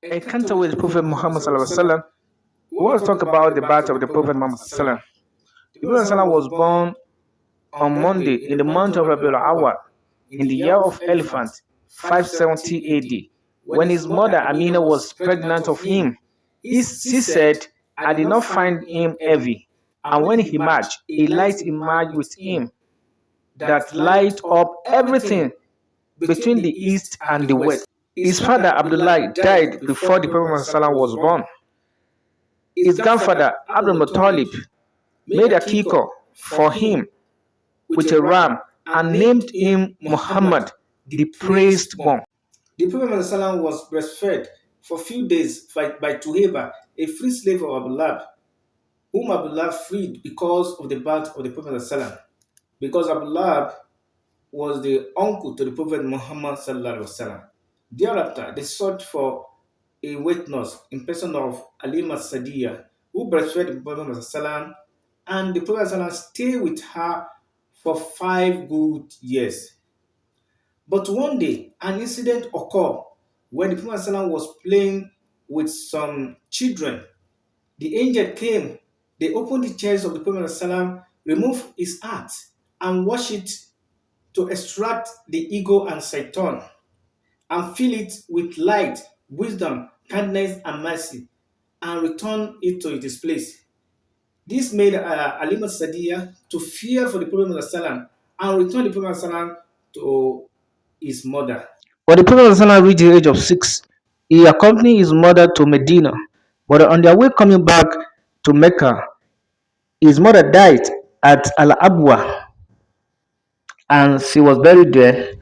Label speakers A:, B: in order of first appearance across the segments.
A: encounter with the Prophet Muhammad sallallahu alaihi wasallam. We want to talk about the birth of the Prophet Muhammad sallallahu alaihi wasallam. The Prophet sallallahu was born on Monday in the month of Rabiul Awwal in the year of Elephant 570 AD, when his mother Amina was pregnant of him. She said, "I did not find him heavy, and when he emerged, a light emerged with him that light up everything between the east and the west." His father Abdullah died before the Prophet ﷺ was born. His grandfather Abdul Mutalib made a kiko for him with a ram and named him Muhammad, the praised one. The Prophet ﷺ was breastfed for a few days by Tuheba, a free slave of Abdullah, whom Abdullah freed because of the birth of the Prophet ﷺ. Because Abdullah was the uncle to the Prophet Muhammad ﷺ. Thereafter, they sought for a witness in person of Alima Sadiya, who breastfed the Prophet ﷺ, and the Prophet ﷺ stayed with her for 5 good years. But one day, an incident occurred when the Prophet ﷺ was playing with some children. The angel came, they opened the chest of the Prophet ﷺ, removed his heart, and washed it to extract the ego and Satan, and fill it with light, wisdom, kindness, and mercy, and return it to its place. This made Alima Sadiya to fear for the Prophet ﷺ and return the Prophet ﷺ to his mother. When the Prophet ﷺ reached the age of 6, he accompanied his mother to Medina, but on their way coming back to Mecca, his mother died at Al-Abwa, and she was buried there.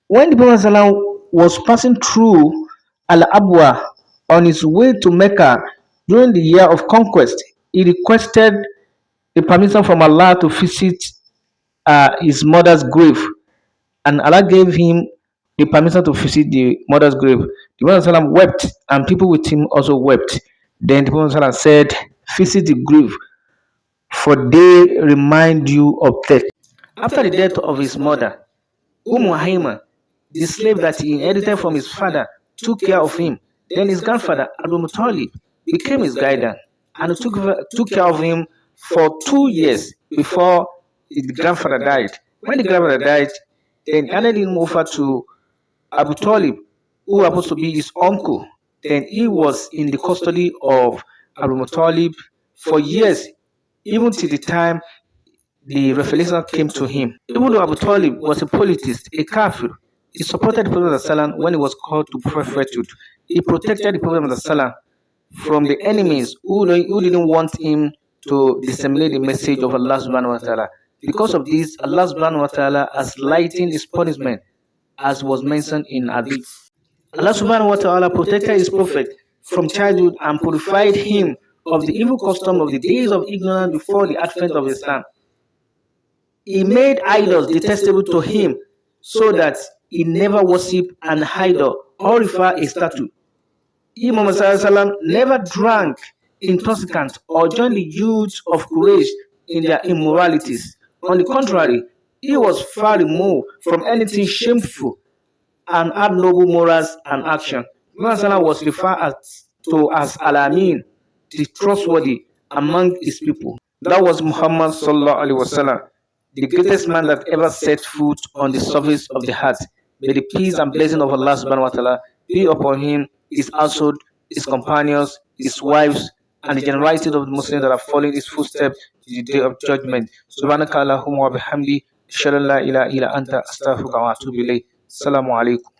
A: When the Prophet ﷺ was passing through Al-Abwa on his way to Mecca during the year of conquest, he requested the permission from Allah to visit his mother's grave, and Allah gave him the permission to visit the mother's grave. The Prophet ﷺ wept, and people with him also wept. Then the Prophet ﷺ said, "Visit the grave, for they remind you of death." After the death of his mother, Haima, the slave that he inherited from his father, took care of him. Then his grandfather, Abdul Mutalib, became his guardian and took care of him for 2 years before the grandfather died. When the grandfather died, then handed him over to Abu Talib, who happens to be his uncle. Then he was in the custody of Abu Mutalib for years, even till the time the revelation came to him. Even though Abu Talib was a polytheist, a kafir, he supported the Prophet ﷺ when he was called to prophethood. He protected the Prophet ﷺ from the enemies who didn't want him to disseminate the message of Allah subhanahu wa ta'ala. Because of this, Allah subhanahu wa ta'ala has lightened his punishment, as was mentioned in Hadith. Allah subhanahu wa ta'ala protected his prophet from childhood and purified him of the evil custom of the days of ignorance before the advent of Islam. He made idols detestable to him, so that he never worshipped an idol or refer a statue. Muhammad never drank intoxicants or joined the youths of Quraise in their immoralities. On the contrary, he was far removed from anything shameful and had noble morals and action. Muhammad was referred to as Al-Amin, the trustworthy among his people. That was Muhammad sallallahu alaihi wasallam, the greatest man that ever set foot on the surface of the earth. May the peace and blessing of Allah subhanahu wa ta'ala be upon him, his household, his companions, his wives, and the generality of the Muslims that are following his footsteps to the day of judgment. Subhanaka Allahumma wa bihamdi, ashhadu an la ilaha illa anta, astaghfiruka wa atubu ilayk. Assalamu alaikum.